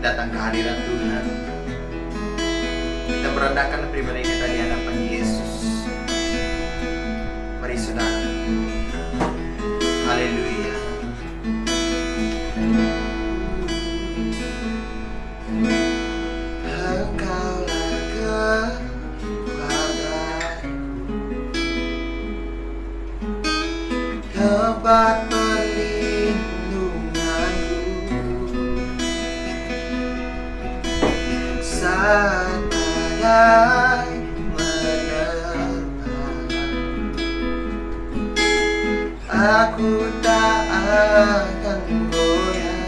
datang ke hadirat Tuhan. Kita merendahkan pribadi kita di hadapan Yesus. Mari saudara. Haleluya. Engkaulah kekuatan, tempat perlindunganku saat badai menerpa. Aku tak akan goyah,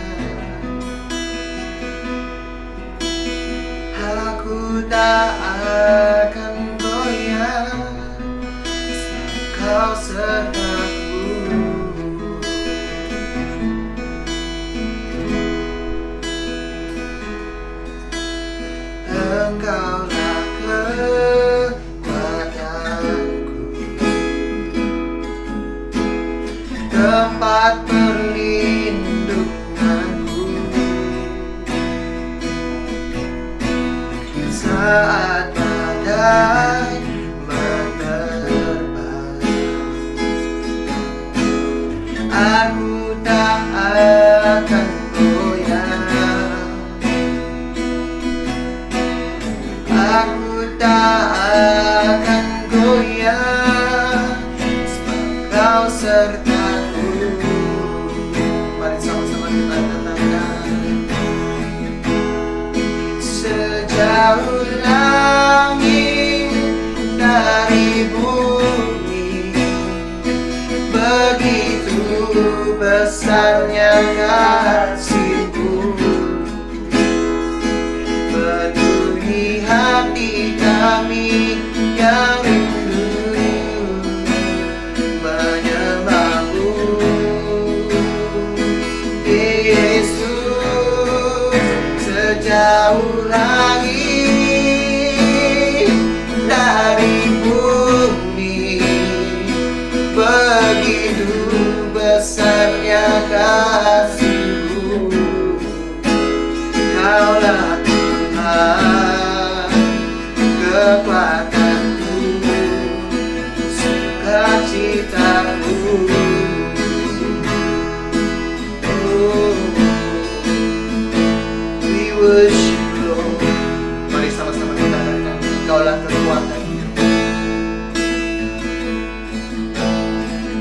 aku tak akan goyah, Kau sertaku. Engkaulah kekuatanku, tempat perlindunganku saat badai menerpa. Aku tak akan goyah, aku tak akan goyah, sebab Kau sertaku. Mari sama-sama kita katakan, sejauh langit dari bumi, begitu besarnya kasih-Mu. Penuhi hati kami yang rindu menyembah-Mu, Yesus. Sejauh langit dari bumi, begitu besarnya kasih-Mu. Kaulah Tuhan, kekuatanku, sukacitaku. Oh, we worship you, Lord. Mari sama-sama kita katakan, Engkaulah kekuatanku,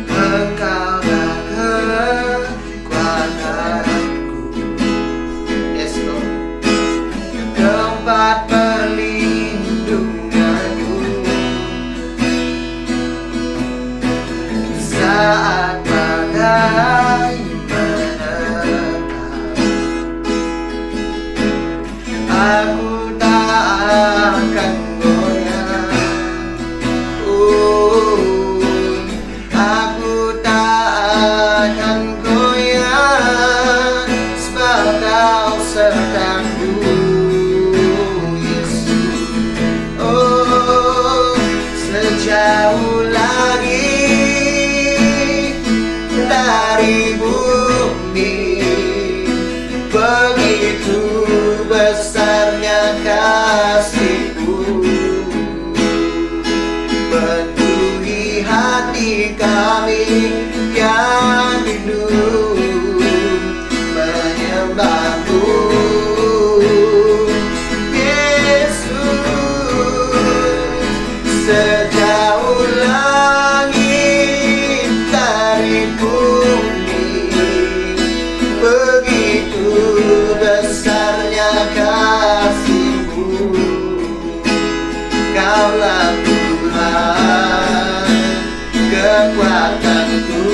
Engkaulah kekuatanku. Yes, Lord. Tempat perlindunganku saat badai menerpa. Aku tak akan goyah, aku tak akan goyah, sebab Kau sertaku, Yesus. Oh, sejauh langit dari bumi, begitu besarnya kasih-Mu. Penuhi hati kami yang rindu menyembah-Mu, Yesus. Sejauh langit dari bumi, begitu besarnya kasih-Mu. Kaulah Tuhan, kekuatanku,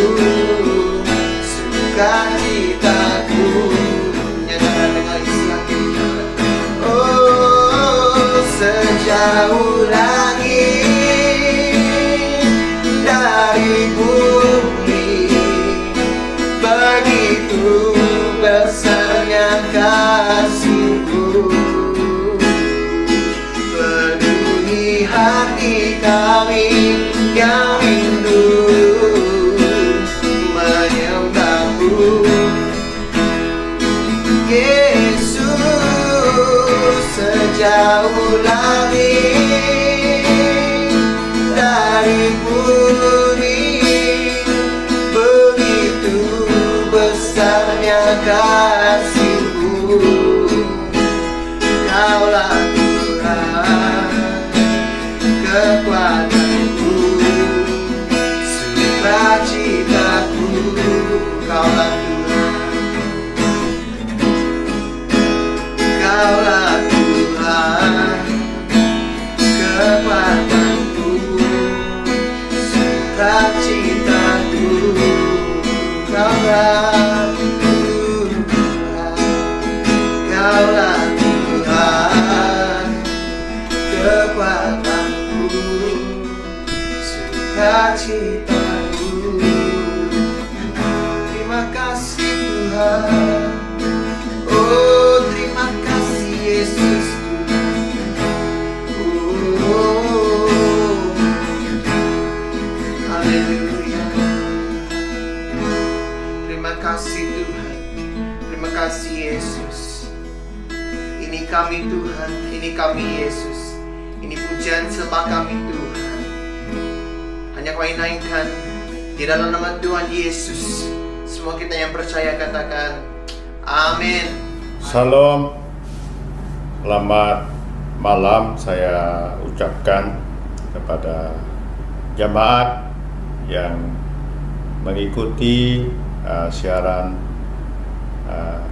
sukacitaku. Nyatakan dengan istilah kita. Oh, sejauh langit dari bumi, begitu besarnya kasih-Mu. Penuhi hati kami yang rindu menyembah-Mu, Yesus. sejauh langit dari bumi, begitu besarnya kasih-Mu. Kaulah Tuhan, kekuatanku, sukacitaku. Kaulah Kaulah Tuhan, kekuatanku, sukacitaku. Kaulah Tuhan, Kaulah Tuhan, kekuatanku, sukacitaku. Terima kasih Tuhan. Oh, terima kasih Yesus Tuhan. Oh, haleluya. Terima kasih Tuhan. Terima kasih Yesus. Ini kami Tuhan, ini kami Yesus. Ini pujian sembah kami Tuhan. Hanya kami naikkan di dalam nama Tuhan Yesus. Semua kita yang percaya katakan amin. Salam, selamat malam saya ucapkan kepada jemaat yang mengikuti siaran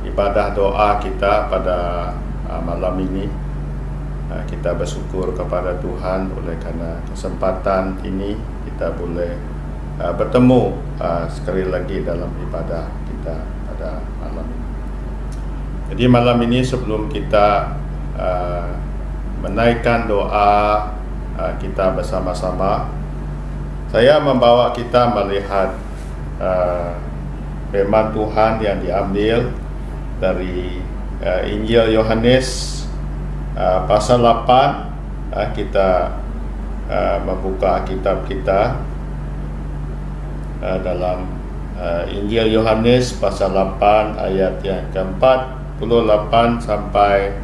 ibadah doa kita pada malam ini. Kita bersyukur kepada Tuhan oleh karena kesempatan ini kita boleh bertemu sekali lagi dalam ibadah kita pada malam ini. Jadi malam ini sebelum kita menaikkan doa kita bersama-sama, saya membawa kita melihat firman Tuhan yang diambil dari Injil Yohanes pasal 8. Kita membuka kitab kita dalam Injil Yohanes pasal 8 ayat yang ke-4 48 sampai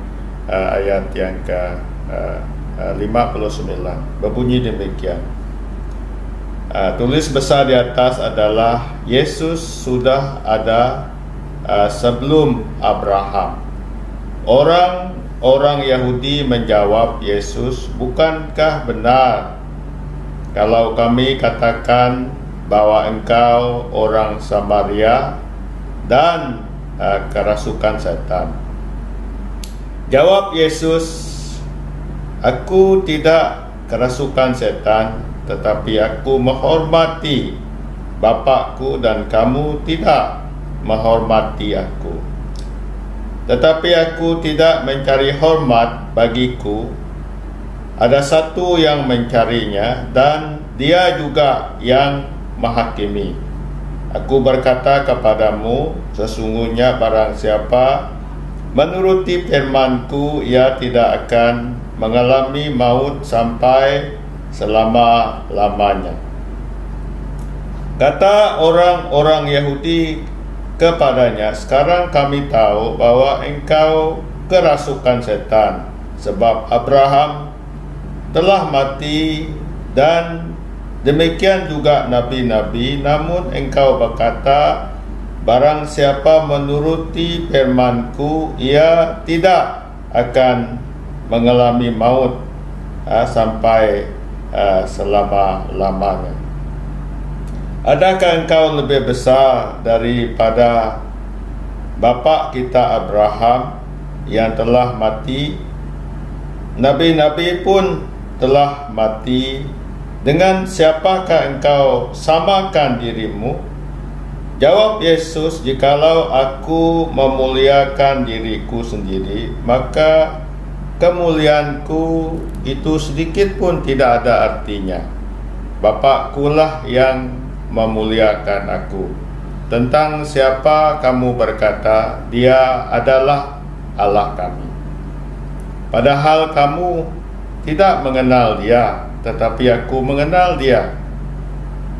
ayat yang ke-59. Berbunyi demikian. Tulis besar di atas adalah Yesus sudah ada sebelum Abraham. Orang Yahudi menjawab Yesus, "Bukankah benar kalau kami katakan bahwa engkau orang Samaria dan kerasukan setan?" Jawab Yesus, "Aku tidak kerasukan setan, tetapi aku menghormati Bapakku dan kamu tidak menghormati aku. Tetapi aku tidak mencari hormat bagiku. Ada satu yang mencarinya dan dia juga yang menghakimi. Aku berkata kepadamu, sesungguhnya barang siapa menuruti firman-Ku, ia tidak akan mengalami maut sampai selama-lamanya." Kata orang-orang Yahudi kepadanya, "Sekarang kami tahu bahwa engkau kerasukan setan, sebab Abraham telah mati dan demikian juga nabi-nabi, namun engkau berkata, barang siapa menuruti firman-Ku, ia tidak akan mengalami maut sampai selama-lamanya. Adakah engkau lebih besar daripada bapa kita Abraham yang telah mati? Nabi-nabi pun telah mati. Dengan siapakah engkau samakan dirimu?" Jawab Yesus, "Jikalau aku memuliakan diriku sendiri, maka kemuliaanku itu sedikit pun tidak ada artinya. Bapakku lah yang memuliakan aku. Tentang siapa kamu berkata, Dia adalah Allah kami. Padahal kamu tidak mengenal Dia, tetapi aku mengenal Dia.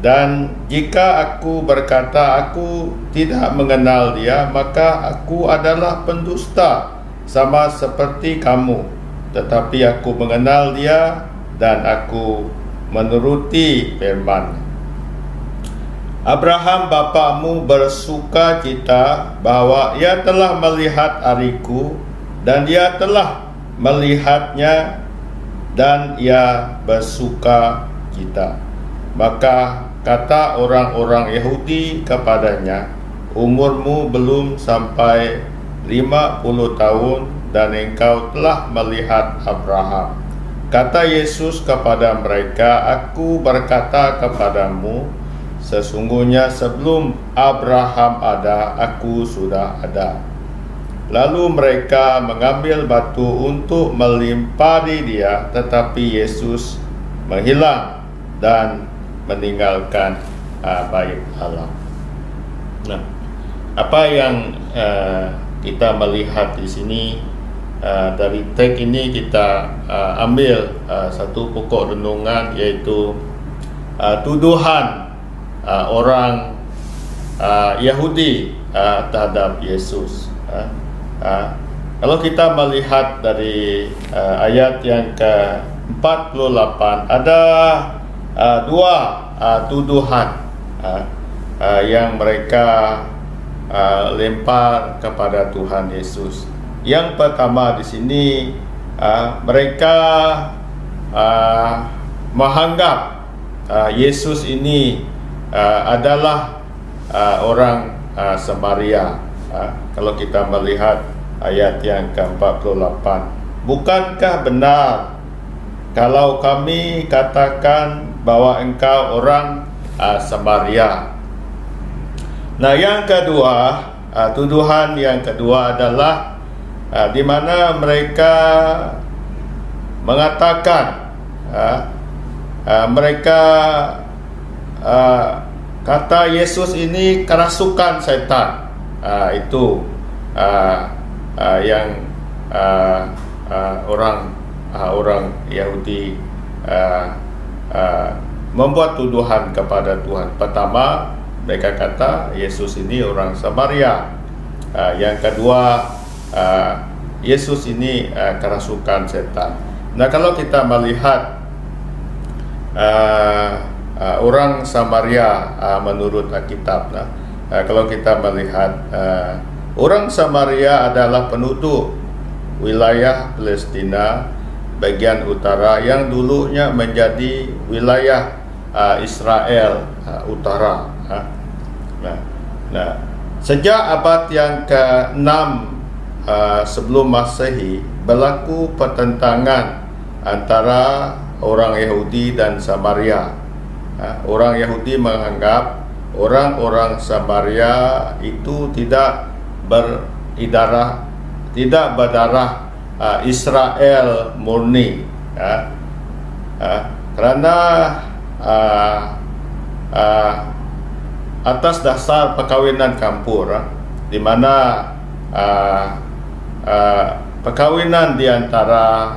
Dan jika aku berkata aku tidak mengenal Dia, maka aku adalah pendusta, sama seperti kamu, tetapi aku mengenal dia dan aku menuruti firman. Abraham bapamu bersuka cita bahwa ia telah melihat hariku, dan ia telah melihatnya dan ia bersuka cita. Maka kata orang-orang Yahudi kepadanya, umurmu belum sampai 50 tahun dan engkau telah melihat Abraham. Kata Yesus kepada mereka, aku berkata kepadamu, sesungguhnya sebelum Abraham ada, aku sudah ada. Lalu mereka mengambil batu untuk melimpari dia, tetapi Yesus menghilang dan meninggalkan bait Allah. Nah, apa yang kita melihat di sini, dari teks ini kita ambil satu pokok renungan, yaitu tuduhan orang Yahudi terhadap Yesus. Kalau kita melihat dari ayat yang ke-48, ada dua tuduhan yang mereka lempar kepada Tuhan Yesus. Yang pertama di sini, mereka menganggap Yesus ini adalah orang Samaria. Kalau kita melihat ayat yang ke-48, bukankah benar kalau kami katakan bahwa engkau orang Samaria? Nah, yang kedua, tuduhan yang kedua adalah di mana mereka mengatakan, mereka kata Yesus ini kerasukan setan. Itu yang orang Yahudi membuat tuduhan kepada Tuhan. Pertama, mereka kata Yesus ini orang Samaria. Yang kedua, Yesus ini kerasukan setan. Nah, kalau kita melihat orang Samaria menurut Alkitab, kalau kita melihat orang Samaria adalah penduduk wilayah Palestina bagian utara yang dulunya menjadi wilayah Israel utara. Nah, sejak abad yang ke-6 sebelum Masehi berlaku pertentangan antara orang Yahudi dan Samaria. Orang Yahudi menganggap orang-orang Samaria itu tidak berdarah Israel murni, karena atas dasar perkawinan campur, di mana perkawinan di antara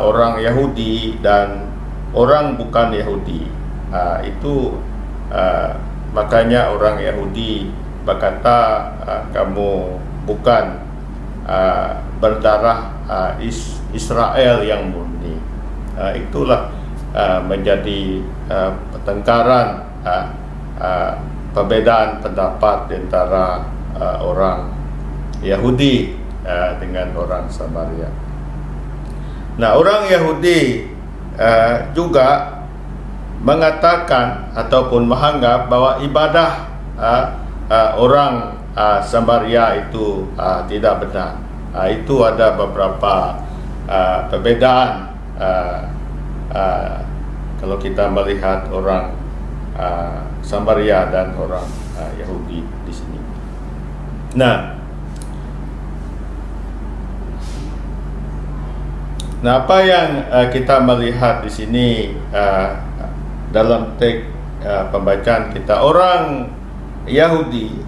orang Yahudi dan orang bukan Yahudi, itu makanya orang Yahudi berkata, kamu bukan berdarah Israel yang murni. Itulah menjadi pertengkaran, perbedaan pendapat antara orang Yahudi dengan orang Samaria. Nah, orang Yahudi juga mengatakan ataupun menganggap bahwa ibadah orang Samaria itu tidak benar. Itu ada beberapa perbedaan kalau kita melihat orang Samaria dan orang Yahudi di sini. Nah, apa yang kita melihat di sini dalam teks pembacaan kita, orang Yahudi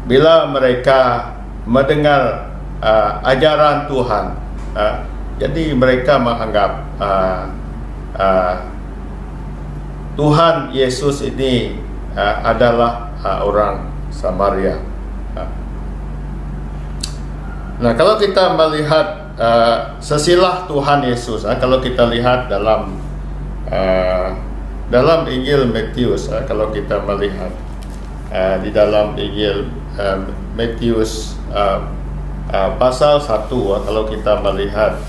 bila mereka mendengar ajaran Tuhan, jadi mereka menganggap Tuhan Yesus ini adalah orang Samaria. Nah, kalau kita melihat sesilah Tuhan Yesus, kalau kita lihat dalam Injil Matius, kalau kita melihat di dalam Injil Matius pasal 1, kalau kita melihat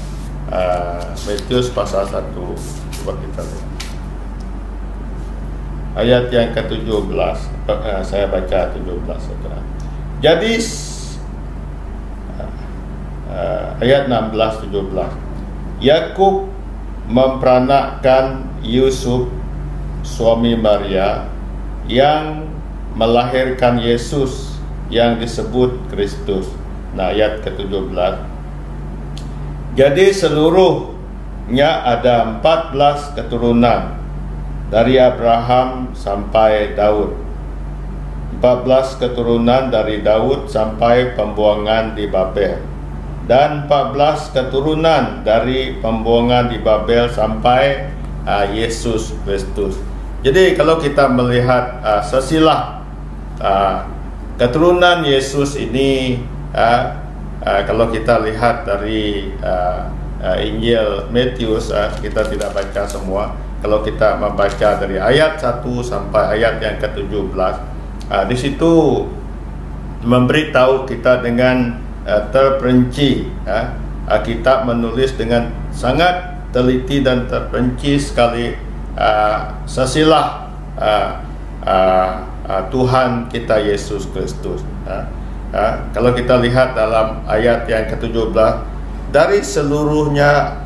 Matius pasal 1, coba kita lihat ayat yang ke-17, saya baca 17 saja. Jadi ayat 16-17, Yakub memperanakkan Yusuf suami Maria yang melahirkan Yesus yang disebut Kristus. Nah, ayat ke-17, jadi seluruhnya ada 14 keturunan dari Abraham sampai Daud, 14 keturunan dari Daud sampai pembuangan di Babel, dan 14 keturunan dari pembuangan di Babel sampai Yesus Kristus. Jadi kalau kita melihat sesilah keturunan Yesus ini, kalau kita lihat dari Injil Matius, kita tidak baca semua. Kalau kita membaca dari ayat 1 sampai ayat yang ke-17, di situ memberitahu kita dengan terperinci. Kitab menulis dengan sangat teliti dan terperinci sekali sesilah Tuhan kita Yesus Kristus. Kalau kita lihat dalam ayat yang ke-17, dari seluruhnya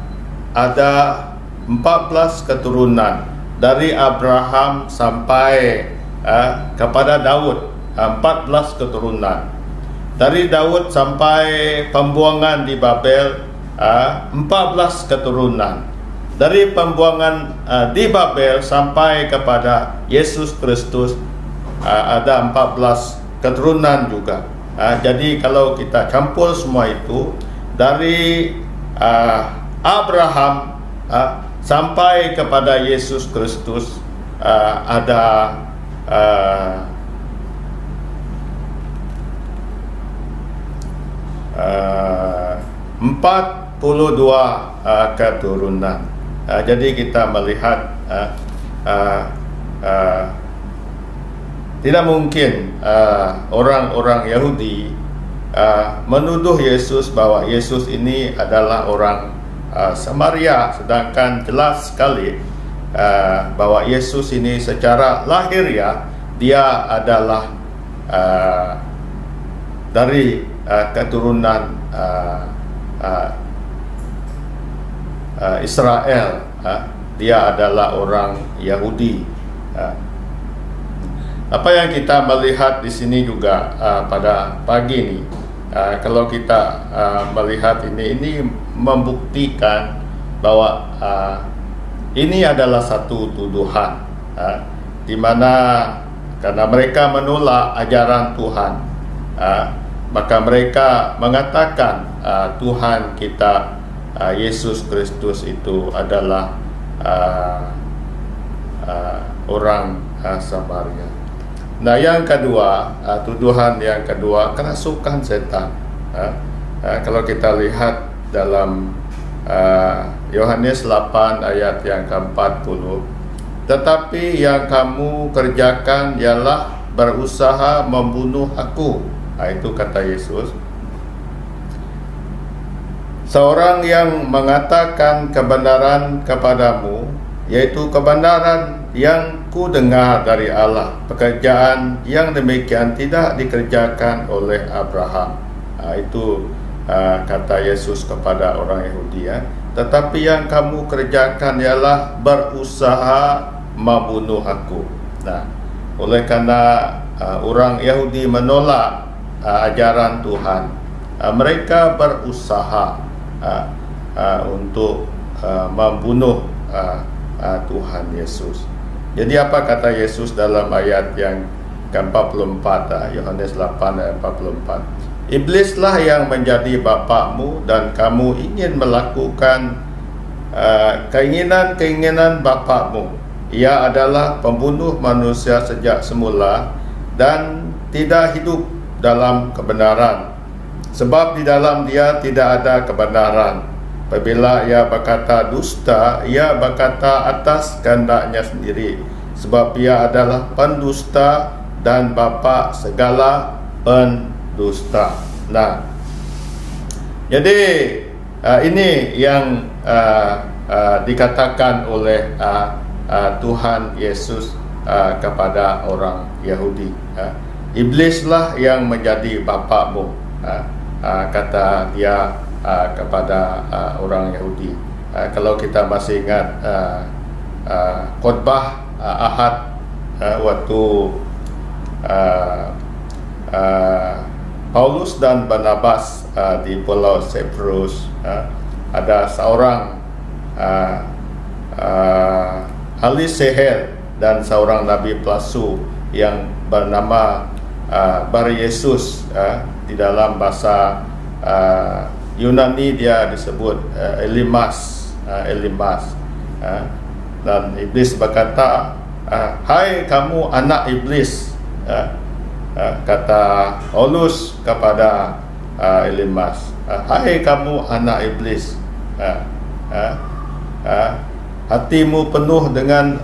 ada 14 keturunan dari Abraham sampai kepada Daud, 14 keturunan. Dari Daud sampai pembuangan di Babel, 14 keturunan. Dari pembuangan di Babel sampai kepada Yesus Kristus, ada 14 keturunan juga. Jadi kalau kita campur semua itu, dari Abraham sampai kepada Yesus Kristus, ada 42 keturunan. Jadi kita melihat tidak mungkin orang-orang Yahudi menuduh Yesus bahwa Yesus ini adalah orang Samaria, sedangkan jelas sekali bahwa Yesus ini secara lahiriah dia adalah dari keturunan Israel. Dia adalah orang Yahudi. Apa yang kita melihat di sini juga pada pagi ini, kalau kita melihat ini membuktikan bahwa ini adalah satu tuduhan, di mana karena mereka menolak ajaran Tuhan, maka mereka mengatakan Tuhan kita Yesus Kristus itu adalah orang Samaria. Nah, yang kedua, tuduhan yang kedua, kerasukan setan. Kalau kita lihat dalam Yohanes 8 ayat yang ke-40, tetapi yang kamu kerjakan ialah berusaha membunuh aku. Itu kata Yesus. Seorang yang mengatakan kebenaran kepadamu, yaitu kebenaran yang ku dengar dari Allah, pekerjaan yang demikian tidak dikerjakan oleh Abraham. Itu kata Yesus kepada orang Yahudi, tetapi yang kamu kerjakan ialah berusaha membunuh aku. Nah, oleh karena orang Yahudi menolak ajaran Tuhan, mereka berusaha untuk membunuh Tuhan Yesus. Jadi apa kata Yesus dalam ayat yang ke-44, Yohanes 8 ayat 44? Iblislah yang menjadi bapakmu dan kamu ingin melakukan keinginan-keinginan bapakmu. Ia adalah pembunuh manusia sejak semula dan tidak hidup dalam kebenaran, sebab di dalam dia tidak ada kebenaran. Apabila ia berkata dusta, ia berkata atas kehendaknya sendiri, sebab ia adalah pendusta dan bapa segala pendusta. Nah, jadi ini yang dikatakan oleh Tuhan Yesus kepada orang Yahudi. Iblislah yang menjadi bapamu, kata dia kepada orang Yahudi. Kalau kita masih ingat khotbah Ahad, waktu Paulus dan Barnabas di Pulau Cyprus, ada seorang ahli sihir dan seorang nabi palsu yang bernama Bar Yesus. Di dalam bahasa Yunani dia disebut Elimas. Dan iblis berkata, hai kamu anak iblis, kata Paulus kepada Elimas, hai kamu anak iblis, hatimu penuh dengan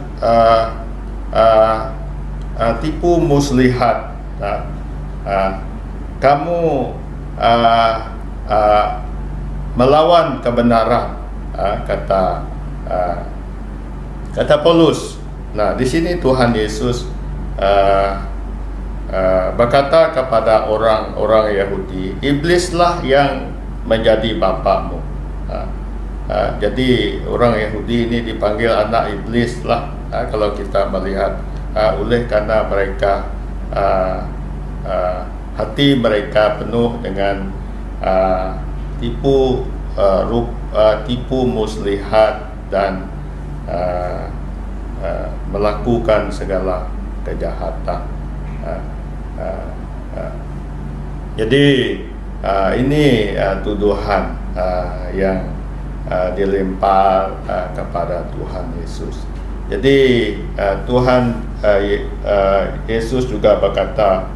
tipu muslihat, kamu melawan kebenaran, kata Paulus. Nah, di sini Tuhan Yesus berkata kepada orang-orang Yahudi, iblislah yang menjadi bapamu. Jadi orang Yahudi ini dipanggil anak iblis lah, kalau kita melihat, oleh karena mereka hati mereka penuh dengan tipu muslihat dan melakukan segala kejahatan. Jadi ini tuduhan yang dilempar kepada Tuhan Yesus. Jadi Tuhan Yesus juga berkata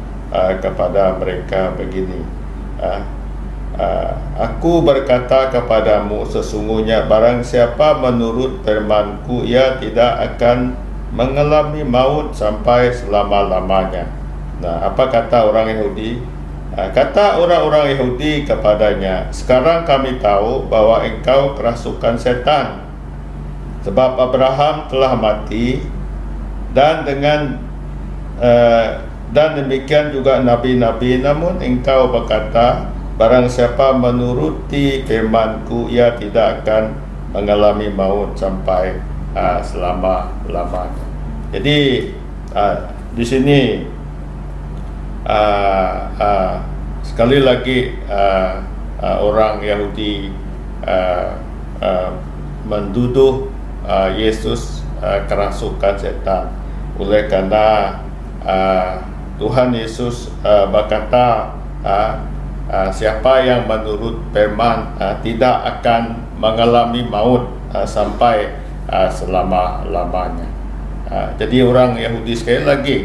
kepada mereka begini, aku berkata kepadamu, sesungguhnya barang siapa menurut firman-Ku, ia tidak akan mengalami maut sampai selama-lamanya. Nah, apa kata orang Yahudi? Kata orang-orang Yahudi kepadanya, sekarang kami tahu bahwa engkau kerasukan setan, sebab Abraham telah mati, dan demikian juga nabi-nabi. Namun engkau berkata, barang siapa menuruti firman-Ku, ia tidak akan mengalami maut sampai selama-lamanya. Jadi di sini sekali lagi orang Yahudi menduduh Yesus kerasukan setan, oleh karena Tuhan Yesus berkata, siapa yang menurut firman tidak akan mengalami maut sampai selama-lamanya. Jadi orang Yahudi sekali lagi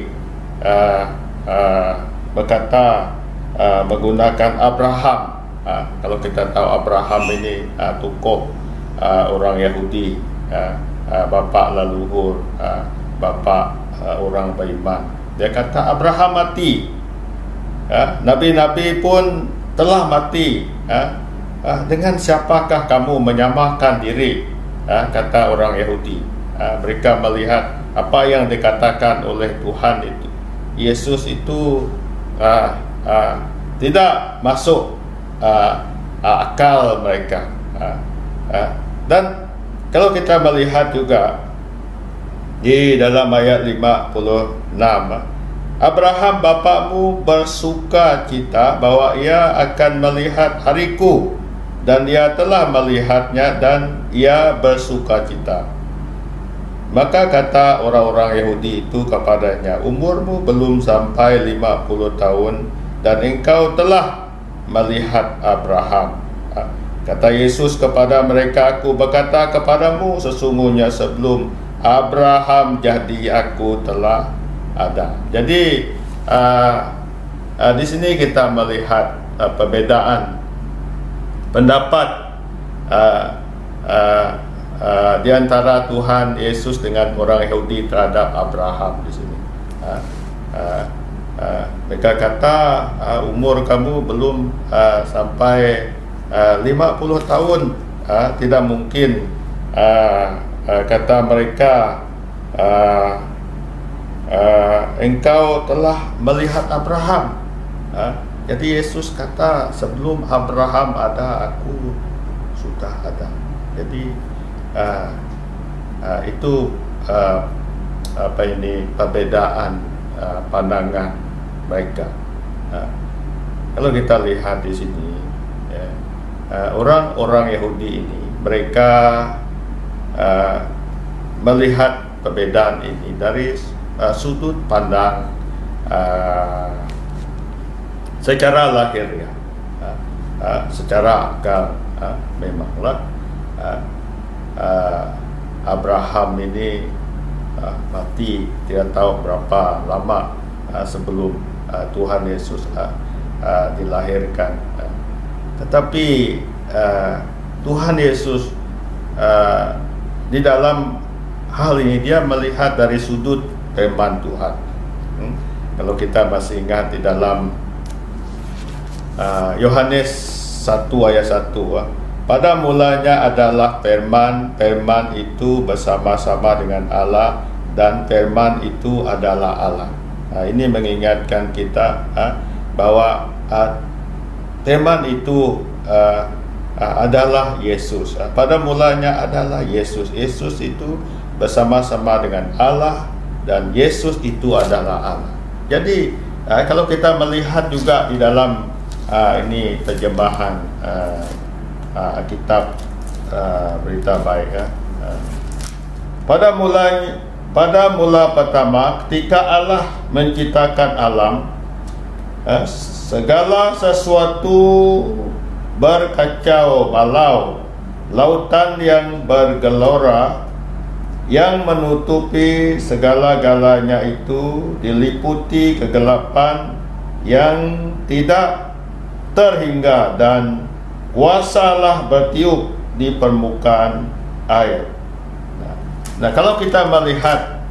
berkata menggunakan Abraham. Kalau kita tahu Abraham ini tokoh orang Yahudi, bapa leluhur, bapa orang beriman. Dia kata Abraham mati, nabi-nabi pun telah mati, dengan siapakah kamu menyamakan diri, kata orang Yahudi. Mereka melihat apa yang dikatakan oleh Tuhan itu, Yesus itu tidak masuk akal mereka. Dan kalau kita melihat juga di dalam ayat 56, Abraham bapamu bersuka cita bahwa ia akan melihat hariku, dan ia telah melihatnya dan ia bersuka cita. Maka kata orang-orang Yahudi itu kepadanya, umurmu belum sampai 50 tahun dan engkau telah melihat Abraham. Kata Yesus kepada mereka, aku berkata kepadamu, sesungguhnya sebelum Abraham jadi aku telah ada. Jadi di sini kita melihat perbezaan pendapat di antara Tuhan Yesus dengan orang Yahudi terhadap Abraham di sini. Mereka kata umur kamu belum sampai 50 tahun, tidak mungkin, kata mereka, engkau telah melihat Abraham. Jadi Yesus kata, sebelum Abraham ada, aku sudah ada. Jadi itu perbedaan pandangan mereka. Kalau kita lihat di sini, orang-orang Yahudi ini, mereka melihat perbedaan ini dari sudut pandang secara lahir, secara akal. Memanglah Abraham ini mati tidak tahu berapa lama sebelum Tuhan Yesus dilahirkan. Tetapi Tuhan Yesus di dalam hal ini dia melihat dari sudut firman Tuhan. Kalau kita masih ingat di dalam Yohanes 1 ayat 1, pada mulanya adalah firman, firman itu bersama-sama dengan Allah, dan firman itu adalah Allah. Ini mengingatkan kita bahwa firman itu adalah Yesus. Pada mulanya adalah Yesus. Yesus itu bersama-sama dengan Allah, dan Yesus itu adalah Allah. Jadi kalau kita melihat juga di dalam ini terjemahan kitab Berita Baik, pada mula pertama ketika Allah menciptakan alam, segala sesuatu berkacau balau, lautan yang bergelora yang menutupi segala-galanya itu diliputi kegelapan yang tidak terhingga, dan kuasalah bertiup di permukaan air. Nah, kalau kita melihat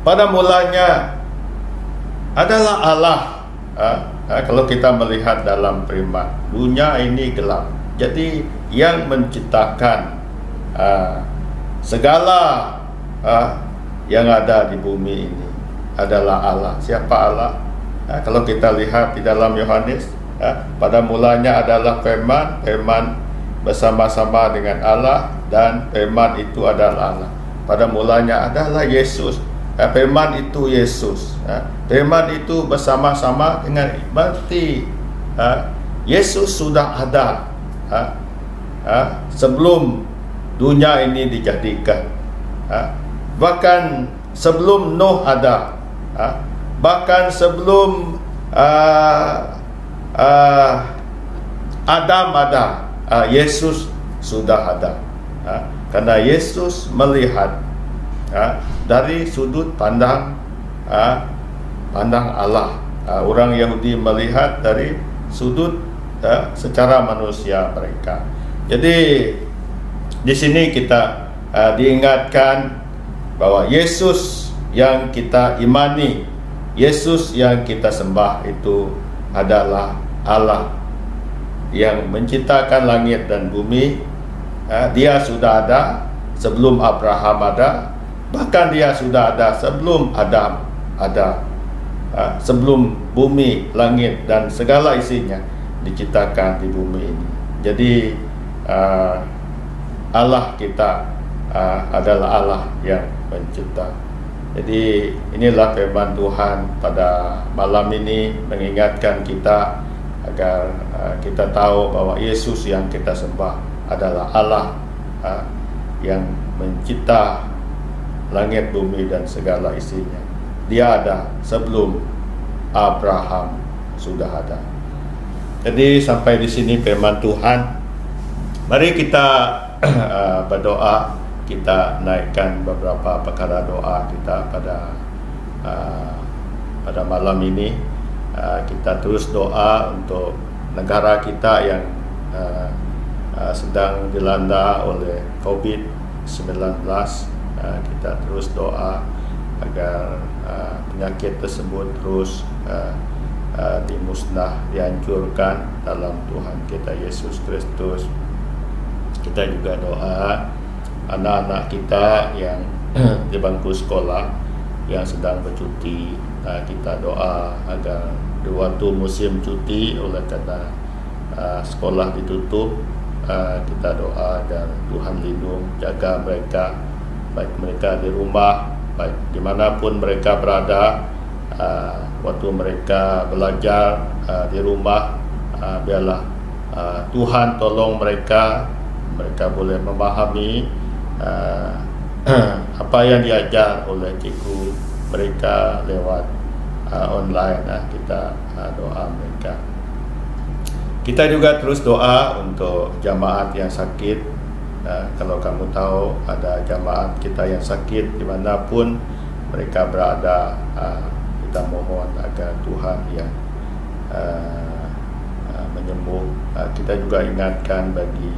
pada mulanya adalah Allah. Kalau kita melihat dalam firman, dunia ini gelap. Jadi yang menciptakan segala yang ada di bumi ini adalah Allah. Siapa Allah? Kalau kita lihat di dalam Yohanes, pada mulanya adalah firman, firman bersama-sama dengan Allah, dan firman itu adalah Allah. Pada mulanya adalah Yesus. Firman itu Yesus. Firman itu bersama-sama dengan, berarti Yesus sudah ada sebelum dunia ini dijadikan. Bahkan sebelum Nuh ada, bahkan sebelum Adam ada, Yesus sudah ada. Karena Yesus melihat dari sudut pandang Allah. Orang Yahudi melihat dari sudut secara manusia mereka. Jadi di sini kita diingatkan bahwa Yesus yang kita imani, Yesus yang kita sembah itu adalah Allah yang menciptakan langit dan bumi. Dia sudah ada sebelum Abraham ada, bahkan dia sudah ada sebelum Adam ada, sebelum bumi, langit dan segala isinya diciptakan di bumi ini. Jadi Allah kita adalah Allah yang mencipta. Jadi inilah firman Tuhan pada malam ini, mengingatkan kita agar kita tahu bahwa Yesus yang kita sembah adalah Allah yang mencipta langit, bumi dan segala isinya. Dia ada sebelum Abraham sudah ada. Jadi sampai di sini firman Tuhan. Mari kita berdoa. Kita naikkan beberapa perkara doa kita pada pada malam ini kita terus doa untuk negara kita yang sedang dilanda oleh COVID-19. Kita terus doa agar penyakit tersebut terus dihancurkan dalam Tuhan kita Yesus Kristus. Kita juga doa anak-anak kita yang di bangku sekolah yang sedang bercuti. Kita doa agar di waktu musim cuti oleh karena sekolah ditutup, kita doa agar Tuhan lindung, jaga mereka, baik mereka di rumah, baik dimanapun mereka berada. Waktu mereka belajar di rumah, biarlah Tuhan tolong mereka boleh memahami apa yang diajar oleh cikgu mereka lewat online. Kita doa mereka. Kita juga terus doa untuk jamaat yang sakit. Kalau kamu tahu ada jamaat kita yang sakit dimanapun mereka berada, kita mohon agar Tuhan yang menyembuh. Kita juga ingatkan bagi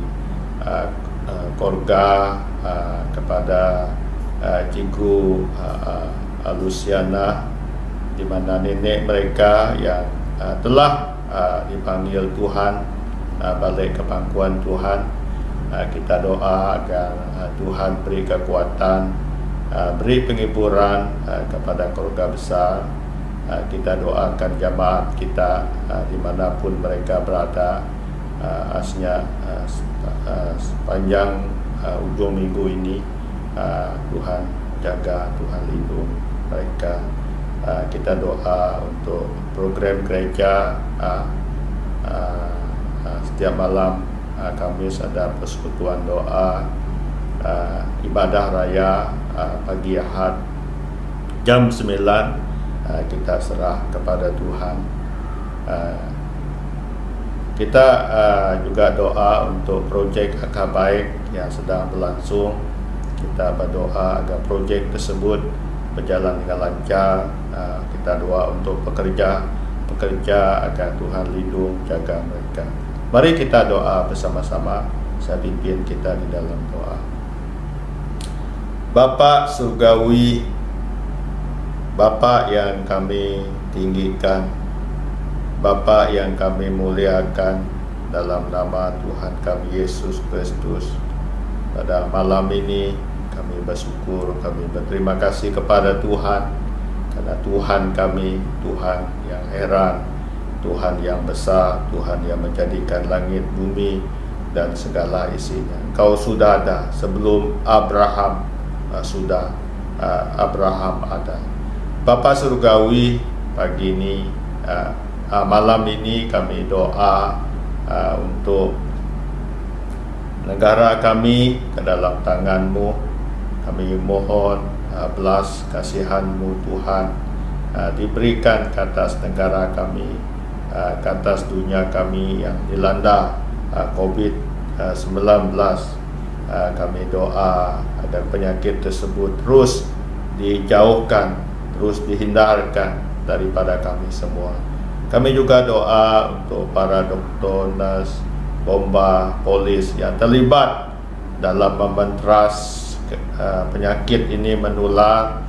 keluarga kepada cikgu Luciana, di mana nenek mereka yang telah dipanggil Tuhan balik ke pangkuan Tuhan. Kita doa agar Tuhan beri kekuatan, beri penghiburan kepada keluarga besar. Kita doakan jamaat kita dimanapun mereka berada, asnya sepanjang ujung minggu ini Tuhan jaga, Tuhan lindung mereka. Kita doa untuk program gereja. Setiap malam Kamis ada persekutuan doa, ibadah raya pagi Ahad jam 9. Kita serah kepada Tuhan. Kita juga doa untuk projek Akar Baik yang sedang berlangsung. Kita berdoa agar projek tersebut berjalan dengan lancar. Kita doa untuk pekerja agar Tuhan lindung, jaga mereka. Mari kita doa bersama-sama. Saya pimpin kita di dalam doa. Bapa surgawi, Bapa yang kami tinggikan, Bapa yang kami muliakan, dalam nama Tuhan kami Yesus Kristus, pada malam ini kami bersyukur, kami berterima kasih kepada Tuhan, karena Tuhan kami, Tuhan yang heran, Tuhan yang besar, Tuhan yang menjadikan langit, bumi dan segala isinya. Engkau sudah ada sebelum Abraham Abraham ada. Bapa surgawi, pagi ini, malam ini kami doa untuk negara kami ke dalam tangan-Mu. Kami mohon belas kasihan-Mu Tuhan diberikan ke atas negara kami, ke atas dunia kami yang dilanda COVID-19. Kami doa agar penyakit tersebut terus dijauhkan, terus dihindarkan daripada kami semua. Kami juga doa untuk para doktor, nurse, bomba, polis yang terlibat dalam mementeras penyakit ini menular,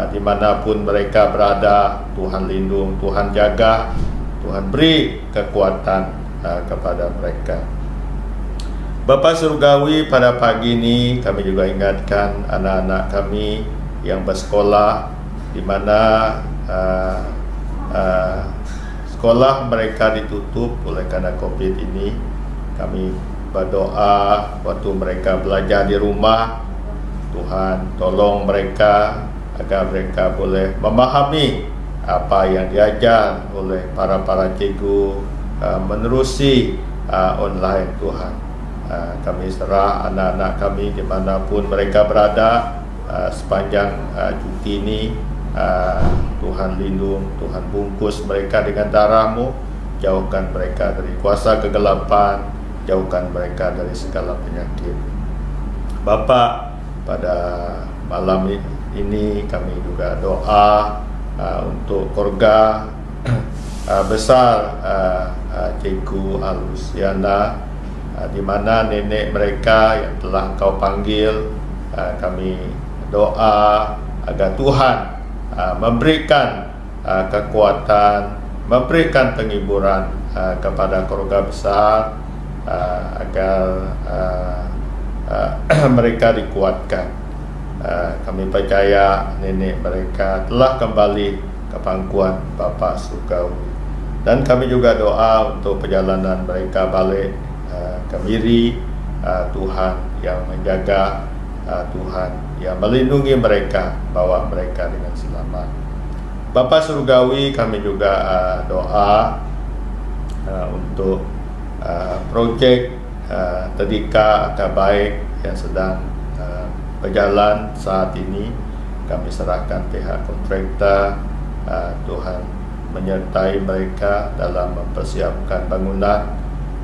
dimanapun mereka berada. Tuhan lindung, Tuhan jaga, Tuhan beri kekuatan kepada mereka. Bapa surgawi, pada pagi ini kami juga ingatkan anak-anak kami yang bersekolah, di mana sekolah mereka ditutup oleh karena COVID ini. Kami berdoa waktu mereka belajar di rumah, Tuhan tolong mereka agar mereka boleh memahami apa yang diajar oleh para cikgu menerusi online. Tuhan, kami serah anak-anak kami dimanapun mereka berada sepanjang cuti ini. Tuhan lindung, Tuhan bungkus mereka dengan darah-Mu, jauhkan mereka dari kuasa kegelapan, jauhkan mereka dari segala penyakit. Bapa, pada malam ini kami juga doa untuk keluarga besar Cikgu Alusiana, di mana nenek mereka yang telah Engkau panggil. Kami doa agar Tuhan memberikan kekuatan, memberikan penghiburan kepada keluarga besar, agar mereka dikuatkan. Kami percaya nenek mereka telah kembali ke pangkuan Bapa Surgawi, dan kami juga doa untuk perjalanan mereka balik ke Miri. Tuhan yang menjaga, Tuhan yang melindungi mereka, bawa mereka dengan selamat. Bapa Surgawi, kami juga doa untuk projek Tedika Akar Baik yang sedang berjalan saat ini. Kami serahkan pihak kontraktor. Tuhan menyertai mereka dalam mempersiapkan bangunan.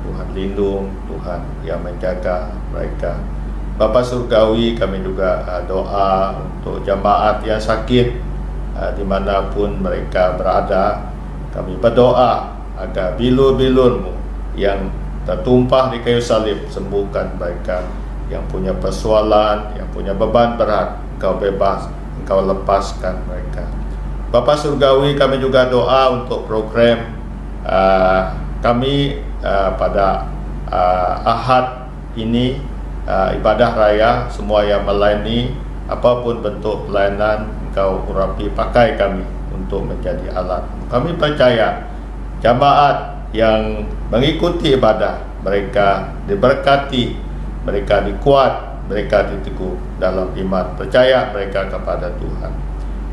Tuhan lindung, Tuhan yang menjaga mereka. Bapa Surgawi, kami juga doa untuk jemaat yang sakit dimanapun mereka berada. Kami berdoa agar bilur-bilur-Mu yang tertumpah di kayu salib sembuhkan mereka. Yang punya persoalan, yang punya beban berat, Engkau bebas, Engkau lepaskan mereka. Bapa Surgawi, kami juga doa untuk program kami pada Ahad ini, ibadah raya. Semua yang melayani, apapun bentuk pelayanan, Engkau urapi pakai kami untuk menjadi alat. Kami percaya jemaat yang mengikuti ibadah, mereka diberkati, mereka dikuat, mereka diteguh dalam iman, percaya mereka kepada Tuhan.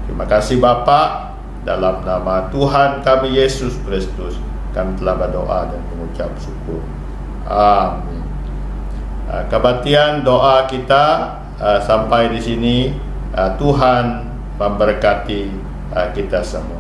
Terima kasih Bapa, dalam nama Tuhan kami Yesus Kristus kami telah berdoa dan mengucap syukur. Amin. Kebaktian doa kita sampai di sini. Tuhan memberkati kita semua.